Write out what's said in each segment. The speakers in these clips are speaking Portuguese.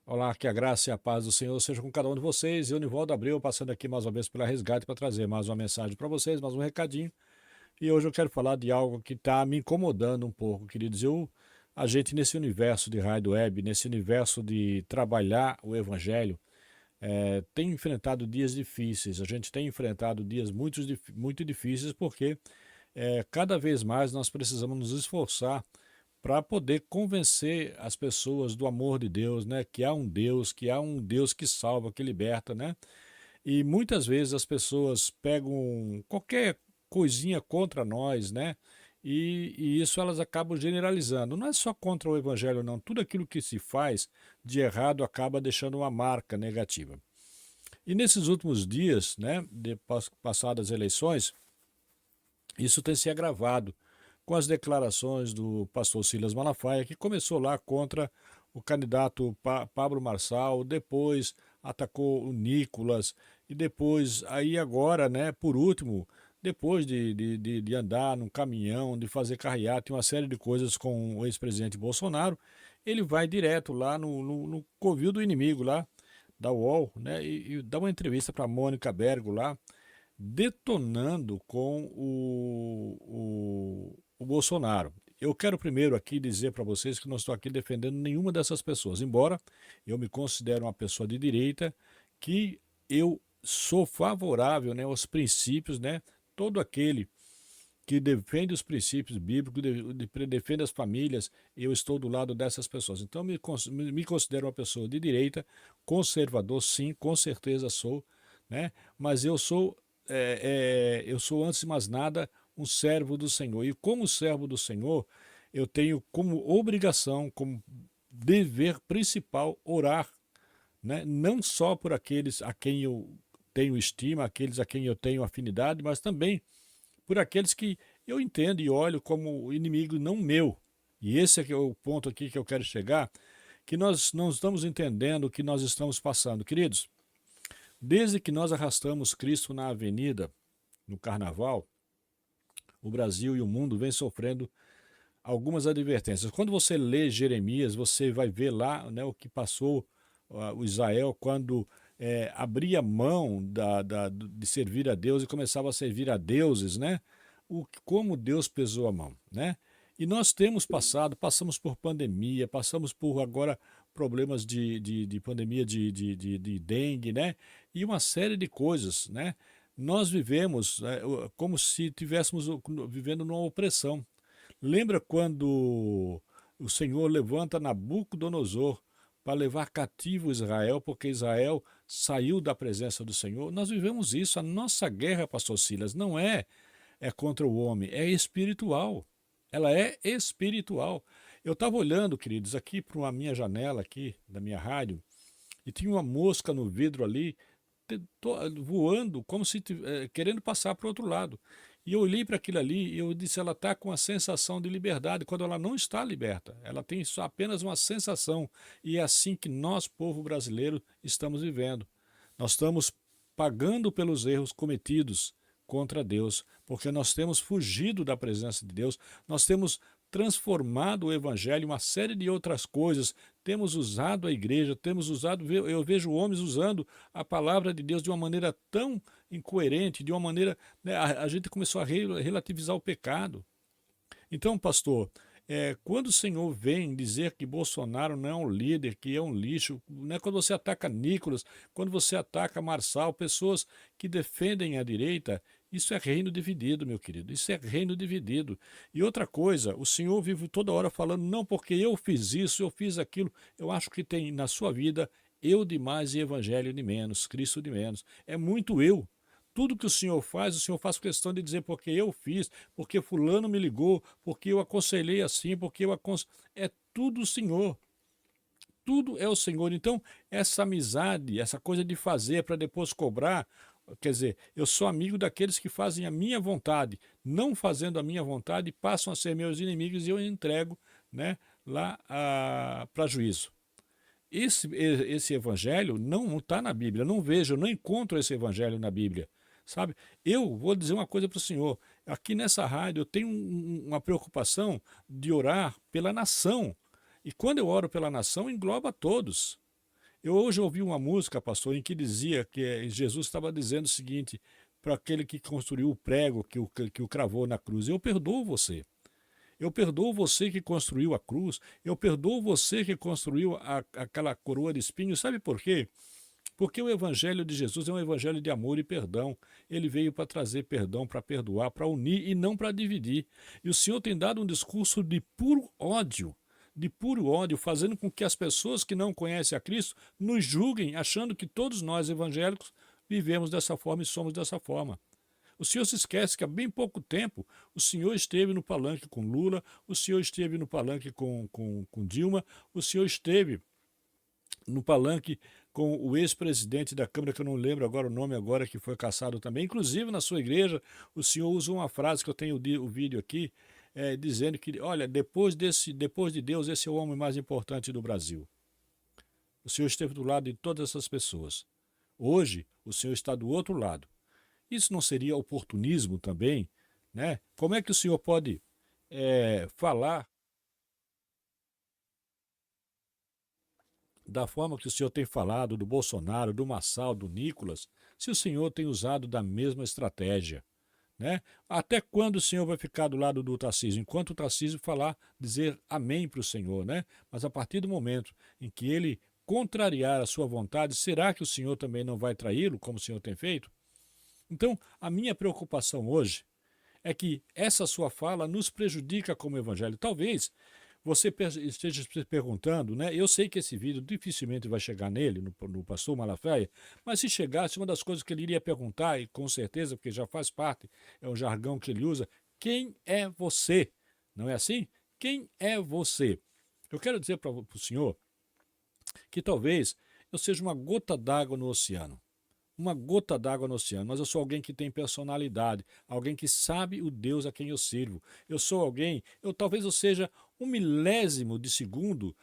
Olá, que a graça e a paz do Senhor seja com cada um de vocês. Eu, Nivaldo Abreu, passando aqui mais uma vez pela Resgate para trazer mais uma mensagem para vocês, mais um recadinho. E hoje eu quero falar de algo que está me incomodando um pouco, queridos. A gente nesse universo de rádio web, nesse universo de trabalhar o evangelho, tem enfrentado dias difíceis. A gente tem enfrentado dias muito difíceis porque cada vez mais nós precisamos nos esforçar para poder convencer as pessoas do amor de Deus, né? Que há um Deus que salva, que liberta, né? E muitas vezes as pessoas pegam qualquer coisinha contra nós, né? E isso elas acabam generalizando. Não é só contra o evangelho, não. Tudo aquilo que se faz de errado acaba deixando uma marca negativa. E nesses últimos dias, né, passadas as eleições, isso tem se agravado com as declarações do pastor Silas Malafaia, que começou lá contra o candidato Pablo Marçal, depois atacou o Nicolas, e depois, aí agora, né, por último, depois de andar num caminhão, de fazer carreata e uma série de coisas com o ex-presidente Bolsonaro, ele vai direto lá no covil do inimigo lá, da UOL, né, e dá uma entrevista para Mônica Bergo lá, detonando com o Bolsonaro. Eu quero primeiro aqui dizer para vocês que não estou aqui defendendo nenhuma dessas pessoas, embora eu me considere uma pessoa de direita, que eu sou favorável, né, aos princípios, né, todo aquele que defende os princípios bíblicos, defende as famílias, eu estou do lado dessas pessoas. Então me considero uma pessoa de direita, conservador, sim, com certeza sou, né? Mas eu sou antes de mais nada um servo do Senhor. E como servo do Senhor, eu tenho como obrigação, como dever principal orar, né? Não só por aqueles a quem eu tenho estima, aqueles a quem eu tenho afinidade, mas também por aqueles que eu entendo e olho como inimigo não meu. E esse é que é o ponto aqui que eu quero chegar, que nós não estamos entendendo o que nós estamos passando. Queridos, desde que nós arrastamos Cristo na avenida, no carnaval, o Brasil e o mundo vem sofrendo algumas advertências. Quando você lê Jeremias, você vai ver lá, né, o que passou o Israel quando abria mão de servir a Deus e começava a servir a deuses, né? Como Deus pesou a mão, né? E nós temos passamos por pandemia, passamos por agora problemas de pandemia de dengue, né? E uma série de coisas, né? Nós vivemos como se estivéssemos vivendo numa opressão. Lembra quando o Senhor levanta Nabucodonosor para levar cativo Israel, porque Israel saiu da presença do Senhor? Nós vivemos isso. A nossa guerra, pastor Silas, não é contra o homem, é espiritual. Ela é espiritual. Eu estava olhando, queridos, aqui para a minha janela aqui da minha rádio, e tinha uma mosca no vidro ali, voando, como se querendo passar para o outro lado. E eu olhei para aquilo ali e eu disse, ela está com a sensação de liberdade, quando ela não está liberta. Ela tem só apenas uma sensação. E é assim que nós, povo brasileiro, estamos vivendo. Nós estamos pagando pelos erros cometidos contra Deus, porque nós temos fugido da presença de Deus, nós temos transformado o evangelho em uma série de outras coisas, temos usado a igreja, temos usado, eu vejo homens usando a palavra de Deus de uma maneira tão incoerente, de uma maneira, né, a gente começou a relativizar o pecado. Então, pastor, quando o senhor vem dizer que Bolsonaro não é um líder, que é um lixo, né, quando você ataca Nicolas, quando você ataca Marçal, pessoas que defendem a direita, isso é reino dividido, meu querido, isso é reino dividido. E outra coisa, o senhor vive toda hora falando, não porque eu fiz isso, eu fiz aquilo, eu acho que tem na sua vida eu de mais e evangelho de menos, Cristo de menos. É muito eu. Tudo que o senhor faz questão de dizer porque eu fiz, porque fulano me ligou, porque eu aconselhei assim, porque eu aconselhei. É tudo o Senhor. Tudo é o Senhor. Então, essa amizade, essa coisa de fazer para depois cobrar, quer dizer, eu sou amigo daqueles que fazem a minha vontade, não fazendo a minha vontade, passam a ser meus inimigos e eu entrego, né, lá para juízo. Esse evangelho não está na Bíblia, eu não vejo, eu não encontro esse evangelho na Bíblia, sabe? Eu vou dizer uma coisa para o senhor, aqui nessa rádio eu tenho uma preocupação de orar pela nação, e quando eu oro pela nação, engloba todos. Eu hoje ouvi uma música, pastor, em que dizia que Jesus estava dizendo o seguinte para aquele que construiu o prego, que o cravou na cruz: eu perdoo você. Eu perdoo você que construiu a cruz, eu perdoo você que construiu aquela coroa de espinhos. Sabe por quê? Porque o evangelho de Jesus é um evangelho de amor e perdão. Ele veio para trazer perdão, para perdoar, para unir e não para dividir. E o Senhor tem dado um discurso de puro ódio, fazendo com que as pessoas que não conhecem a Cristo nos julguem, achando que todos nós evangélicos vivemos dessa forma e somos dessa forma. O senhor se esquece que há bem pouco tempo o senhor esteve no palanque com Lula, o senhor esteve no palanque com Dilma, o senhor esteve no palanque com o ex-presidente da Câmara, que eu não lembro agora o nome agora, que foi cassado também. Inclusive, na sua igreja, o senhor usa uma frase que eu tenho o vídeo aqui, dizendo que, olha, depois de Deus, esse é o homem mais importante do Brasil. O senhor esteve do lado de todas essas pessoas. Hoje, o senhor está do outro lado. Isso não seria oportunismo também, né? Como é que o senhor pode falar da forma que o senhor tem falado do Bolsonaro, do Massal, do Nicolas, se o senhor tem usado da mesma estratégia, né? Até quando o senhor vai ficar do lado do Tarcísio? Enquanto o Tarcísio falar, dizer amém para o senhor, né? Mas a partir do momento em que ele contrariar a sua vontade, será que o senhor também não vai traí-lo, como o senhor tem feito? Então, a minha preocupação hoje é que essa sua fala nos prejudica como evangelho. Talvez você esteja se perguntando, né? Eu sei que esse vídeo dificilmente vai chegar nele, no pastor Malafaia, mas se chegasse, uma das coisas que ele iria perguntar, e com certeza, porque já faz parte, é o jargão que ele usa: quem é você? Não é assim? Quem é você? Eu quero dizer para o senhor que talvez eu seja uma gota d'água no oceano. Uma gota d'água no oceano, mas eu sou alguém que tem personalidade, alguém que sabe o Deus a quem eu sirvo. Eu sou alguém, talvez eu seja um milésimo de segundo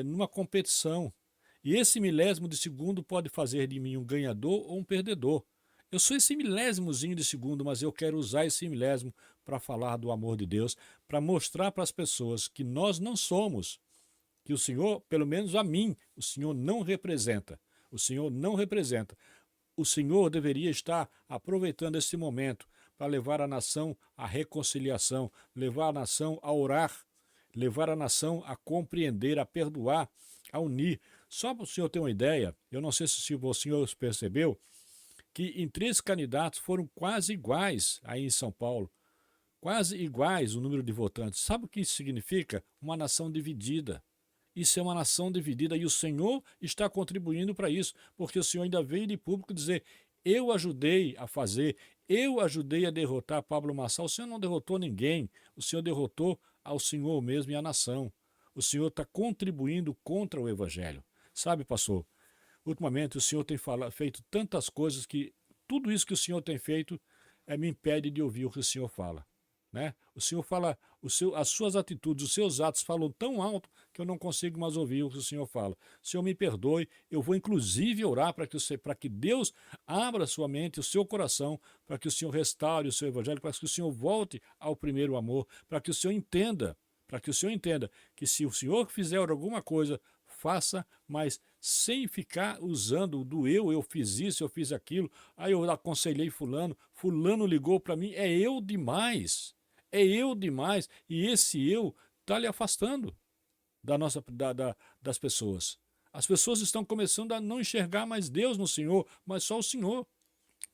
numa competição. E esse milésimo de segundo pode fazer de mim um ganhador ou um perdedor. Eu sou esse milésimozinho de segundo, mas eu quero usar esse milésimo para falar do amor de Deus, para mostrar para as pessoas que nós não somos, que o Senhor, pelo menos a mim, o Senhor não representa. O Senhor não representa. O Senhor deveria estar aproveitando esse momento para levar a nação à reconciliação, levar a nação a orar, levar a nação a compreender, a perdoar, a unir. Só para o senhor ter uma ideia, eu não sei se o senhor percebeu, que em 3 candidatos foram quase iguais aí em São Paulo. Quase iguais o número de votantes. Sabe o que isso significa? Uma nação dividida. Isso é uma nação dividida e o Senhor está contribuindo para isso, porque o Senhor ainda veio de público dizer: eu ajudei a fazer, eu ajudei a derrotar Pablo Marçal. O Senhor não derrotou ninguém, o Senhor derrotou ao Senhor mesmo e à nação. O Senhor está contribuindo contra o Evangelho. Sabe, pastor, ultimamente o Senhor tem feito tantas coisas que tudo isso que o Senhor tem feito me impede de ouvir o que o Senhor fala. Né? O Senhor fala, as suas atitudes, os seus atos falam tão alto que eu não consigo mais ouvir o que o Senhor fala. Senhor, me perdoe, eu vou inclusive orar para que Deus abra a sua mente, o seu coração, para que o Senhor restaure o seu evangelho, para que o Senhor volte ao primeiro amor, para que o Senhor entenda que se o Senhor fizer alguma coisa, faça, mas sem ficar usando do eu fiz isso, eu fiz aquilo, aí eu aconselhei fulano ligou para mim, é eu demais. É eu demais e esse eu está lhe afastando das pessoas. As pessoas estão começando a não enxergar mais Deus no Senhor, mas só o Senhor.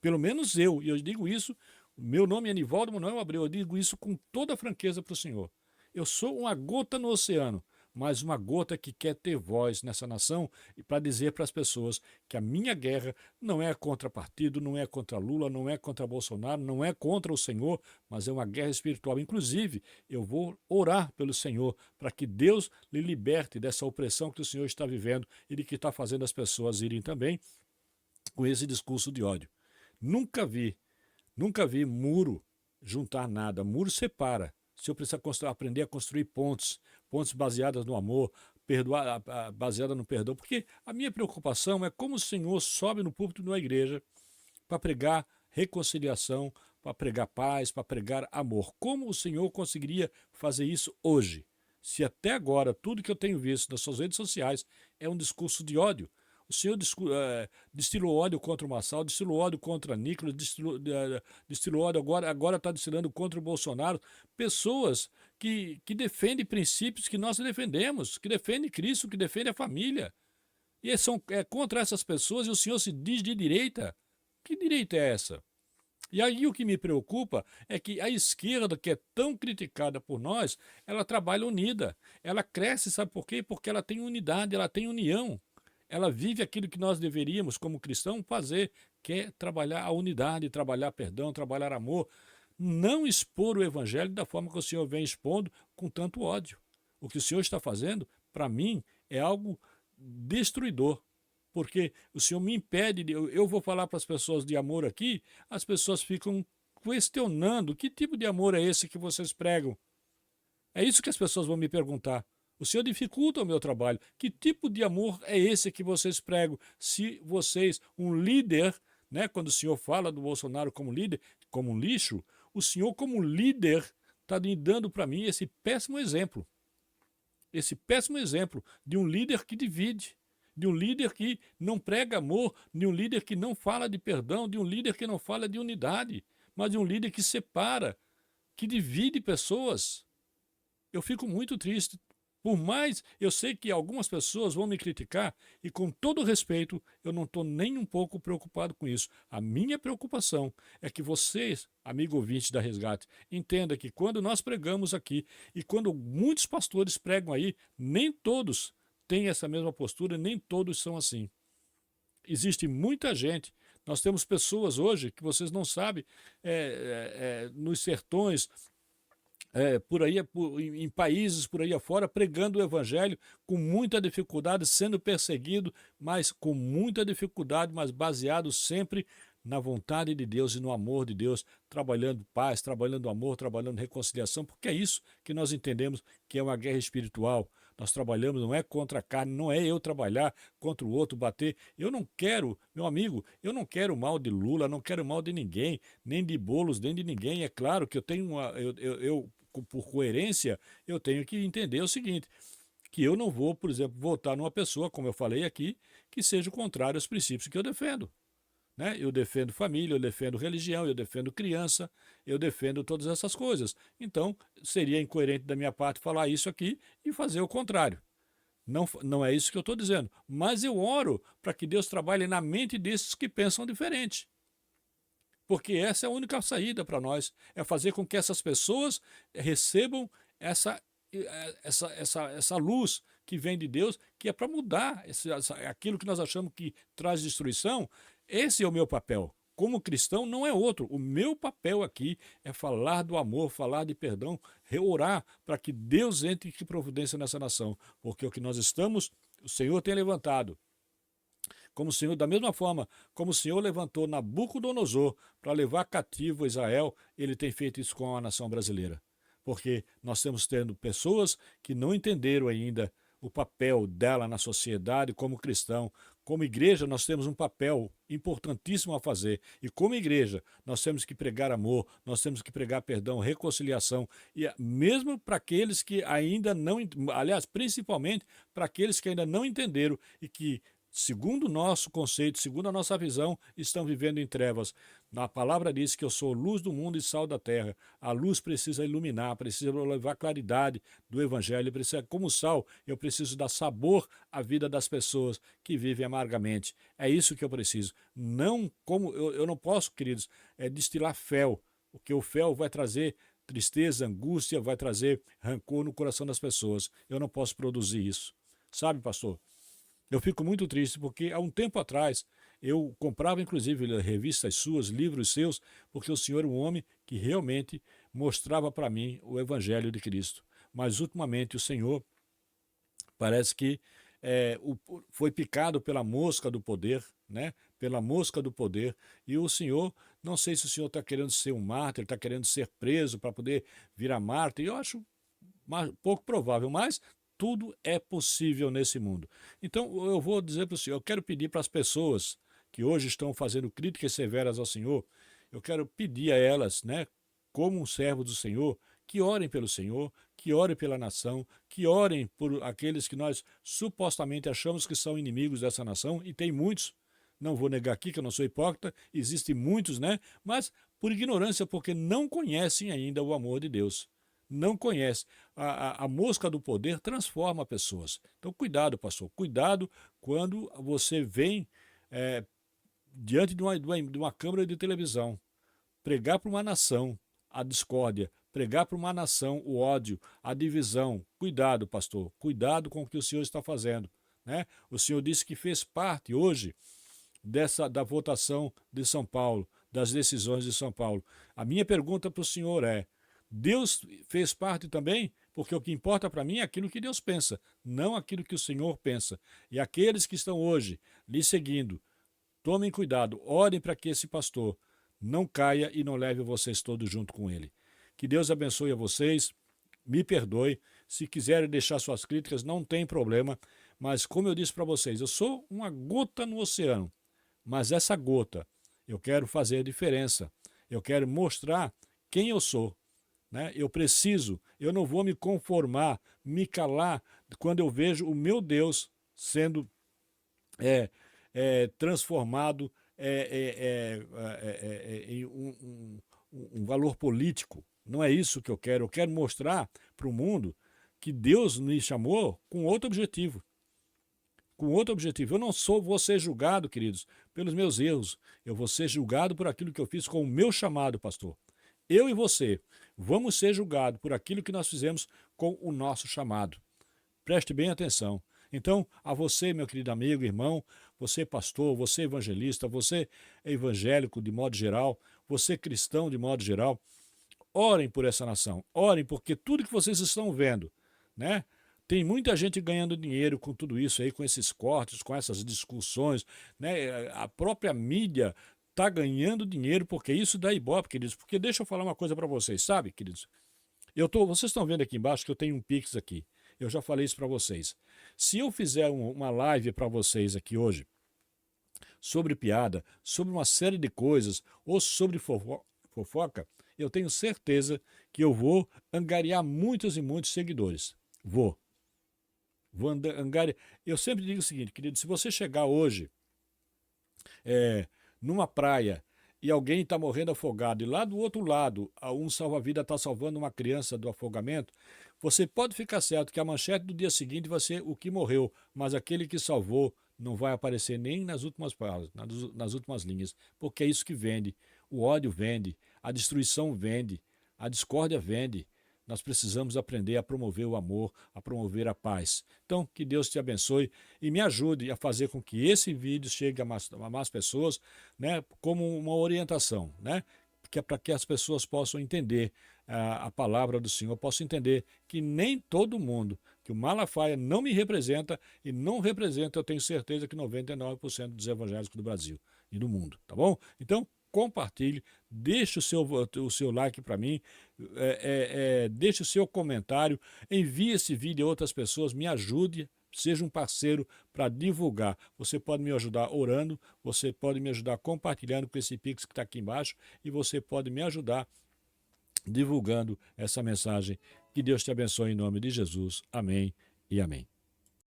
Pelo menos eu, e eu digo isso, meu nome é Nivaldo Manuel Abreu, eu digo isso com toda franqueza para o Senhor. Eu sou uma gota no oceano, mas uma gota que quer ter voz nessa nação e para dizer para as pessoas que a minha guerra não é contra partido, não é contra Lula, não é contra Bolsonaro, não é contra o Senhor, mas é uma guerra espiritual. Inclusive, eu vou orar pelo Senhor para que Deus lhe liberte dessa opressão que o Senhor está vivendo e de que está fazendo as pessoas irem também com esse discurso de ódio. Nunca vi muro juntar nada. Muro separa. Se eu precisar aprender a construir pontes baseadas no amor, baseadas no perdão. Porque a minha preocupação é como o Senhor sobe no púlpito de uma igreja para pregar reconciliação, para pregar paz, para pregar amor. Como o Senhor conseguiria fazer isso hoje? Se até agora tudo que eu tenho visto nas suas redes sociais é um discurso de ódio, O Senhor destilou ódio contra o Massal, destilou ódio contra Nicolas, destilou ódio, agora está destilando contra o Bolsonaro. Pessoas que defendem princípios que nós defendemos, que defendem Cristo, que defendem a família. E é contra essas pessoas, e o Senhor se diz de direita. Que direita é essa? E aí o que me preocupa é que a esquerda, que é tão criticada por nós, ela trabalha unida. Ela cresce, sabe por quê? Porque ela tem unidade, ela tem união. Ela vive aquilo que nós deveríamos, como cristão, fazer, que é trabalhar a unidade, trabalhar perdão, trabalhar amor. Não expor o evangelho da forma que o Senhor vem expondo com tanto ódio. O que o Senhor está fazendo, para mim, é algo destruidor. Porque o Senhor me impede, eu vou falar para as pessoas de amor aqui, as pessoas ficam questionando que tipo de amor é esse que vocês pregam. É isso que as pessoas vão me perguntar. O Senhor dificulta o meu trabalho. Que tipo de amor é esse que vocês pregam? Se vocês, um líder, né, quando o Senhor fala do Bolsonaro como líder, como um lixo, o Senhor como líder está dando para mim esse péssimo exemplo. Esse péssimo exemplo de um líder que divide, de um líder que não prega amor, de um líder que não fala de perdão, de um líder que não fala de unidade, mas de um líder que separa, que divide pessoas. Eu fico muito triste. Por mais, eu sei que algumas pessoas vão me criticar e com todo respeito, eu não estou nem um pouco preocupado com isso. A minha preocupação é que vocês, amigo ouvinte da Resgate, entenda que quando nós pregamos aqui e quando muitos pastores pregam aí, nem todos têm essa mesma postura, nem todos são assim. Existe muita gente. Nós temos pessoas hoje que vocês não sabem, nos sertões, por aí, em países por aí afora, pregando o evangelho com muita dificuldade, sendo perseguido, mas com muita dificuldade, mas baseado sempre na vontade de Deus e no amor de Deus, trabalhando paz, trabalhando amor, trabalhando reconciliação, porque é isso que nós entendemos que é uma guerra espiritual. Nós trabalhamos, não é contra a carne, não é eu trabalhar contra o outro, bater. Eu não quero, meu amigo, eu não quero mal de Lula, não quero mal de ninguém, nem de Boulos, nem de ninguém. É claro que eu tenho por coerência, eu tenho que entender o seguinte, que eu não vou, por exemplo, votar numa pessoa, como eu falei aqui, que seja contrário aos princípios que eu defendo. Né? Eu defendo família, eu defendo religião, eu defendo criança, eu defendo todas essas coisas. Então, seria incoerente da minha parte falar isso aqui e fazer o contrário. Não é isso que eu estou dizendo. Mas eu oro para que Deus trabalhe na mente desses que pensam diferente. Porque essa é a única saída para nós, é fazer com que essas pessoas recebam essa luz que vem de Deus, que é para mudar aquilo que nós achamos que traz destruição. Esse é o meu papel. Como cristão, não é outro. O meu papel aqui é falar do amor, falar de perdão, orar para que Deus entre em providência nessa nação. Porque o que nós estamos, o Senhor tem levantado. Como o Senhor, da mesma forma como o Senhor levantou Nabucodonosor para levar cativo Israel, ele tem feito isso com a nação brasileira. Porque nós estamos tendo pessoas que não entenderam ainda o papel dela na sociedade como cristão. Como igreja, nós temos um papel importantíssimo a fazer. E como igreja, nós temos que pregar amor, nós temos que pregar perdão, reconciliação. E mesmo para aqueles que ainda não, aliás, principalmente para aqueles que ainda não entenderam e que, segundo o nosso conceito, segundo a nossa visão, estão vivendo em trevas. A palavra diz que eu sou luz do mundo e sal da terra. A luz precisa iluminar, precisa levar claridade do evangelho, precisa, como sal, eu preciso dar sabor à vida das pessoas que vivem amargamente. É isso que eu preciso. Não como eu não posso, queridos, destilar fel, porque o fel vai trazer tristeza, angústia, vai trazer rancor no coração das pessoas. Eu não posso produzir isso. Sabe, pastor? Eu fico muito triste porque há um tempo atrás eu comprava inclusive revistas suas, livros seus, porque o senhor é um homem que realmente mostrava para mim o evangelho de Cristo. Mas ultimamente o senhor parece que foi picado pela mosca do poder, né? Pela mosca do poder, e o senhor, não sei se o senhor está querendo ser um mártir, está querendo ser preso para poder virar mártir, eu acho pouco provável, mas tudo é possível nesse mundo. Então eu vou dizer para o senhor, eu quero pedir para as pessoas que hoje estão fazendo críticas severas ao Senhor, eu quero pedir a elas, né, como um servo do Senhor, que orem pelo Senhor, que ore pela nação, que orem por aqueles que nós supostamente achamos que são inimigos dessa nação, e tem muitos. Não vou negar aqui que eu não sou hipócrita, existem muitos, né? Mas por ignorância, porque não conhecem ainda o amor de Deus. Não conhece. A mosca do poder transforma pessoas. Então, cuidado, pastor. Cuidado quando você vem diante de uma câmera de televisão pregar para uma nação a discórdia, pregar para uma nação o ódio, a divisão. Cuidado, pastor. Cuidado com o que o senhor está fazendo. Né? O senhor disse que fez parte hoje da votação de São Paulo, das decisões de São Paulo. A minha pergunta para o senhor é: Deus fez parte também? Porque o que importa para mim é aquilo que Deus pensa, não aquilo que o Senhor pensa. E aqueles que estão hoje lhe seguindo, tomem cuidado, orem para que esse pastor não caia e não leve vocês todos junto com ele. Que Deus abençoe a vocês, me perdoe, se quiserem deixar suas críticas, não tem problema, mas como eu disse para vocês, eu sou uma gota no oceano, mas essa gota, eu quero fazer a diferença, eu quero mostrar quem eu sou. Né? Eu não vou me conformar, me calar quando eu vejo o meu Deus sendo transformado em um valor político. Não é isso que eu quero mostrar para o mundo que Deus me chamou com outro objetivo. Com outro objetivo. Eu não vou ser julgado, queridos, pelos meus erros. Eu vou ser julgado por aquilo que eu fiz com o meu chamado, pastor. Eu e você vamos ser julgados por aquilo que nós fizemos com o nosso chamado. Preste bem atenção. Então, a você, meu querido amigo, irmão, você pastor, você evangelista, você evangélico de modo geral, você cristão de modo geral, orem por essa nação. Orem porque tudo que vocês estão vendo, né? Tem muita gente ganhando dinheiro com tudo isso aí, com esses cortes, com essas discussões, né? A própria mídia está ganhando dinheiro porque isso dá ibope, queridos. Porque deixa eu falar uma coisa para vocês, sabe, queridos? Vocês estão vendo aqui embaixo que eu tenho um Pix aqui. Eu já falei isso para vocês. Se eu fizer uma live para vocês aqui hoje, sobre piada, sobre uma série de coisas, ou sobre fofoca, eu tenho certeza que eu vou angariar muitos e muitos seguidores. Vou angariar. Eu sempre digo o seguinte, querido, se você chegar hoje numa praia e alguém está morrendo afogado, e lá do outro lado, um salva-vida está salvando uma criança do afogamento, você pode ficar certo que a manchete do dia seguinte vai ser o que morreu, mas aquele que salvou não vai aparecer nem nas últimas palavras, nas últimas linhas, porque é isso que vende. O ódio vende, a destruição vende, a discórdia vende. Nós precisamos aprender a promover o amor, a promover a paz. Então, que Deus te abençoe e me ajude a fazer com que esse vídeo chegue a mais pessoas, né, como uma orientação, né, para que as pessoas possam entender a palavra do Senhor, possam entender que nem todo mundo, que o Malafaia não me representa e não representa, eu tenho certeza, que 99% dos evangélicos do Brasil e do mundo, tá bom? Então, compartilhe, deixe o seu like para mim, deixe o seu comentário, envie esse vídeo a outras pessoas, me ajude, seja um parceiro para divulgar. Você pode me ajudar orando, você pode me ajudar compartilhando com esse Pix que está aqui embaixo e você pode me ajudar divulgando essa mensagem. Que Deus te abençoe em nome de Jesus. Amém e amém.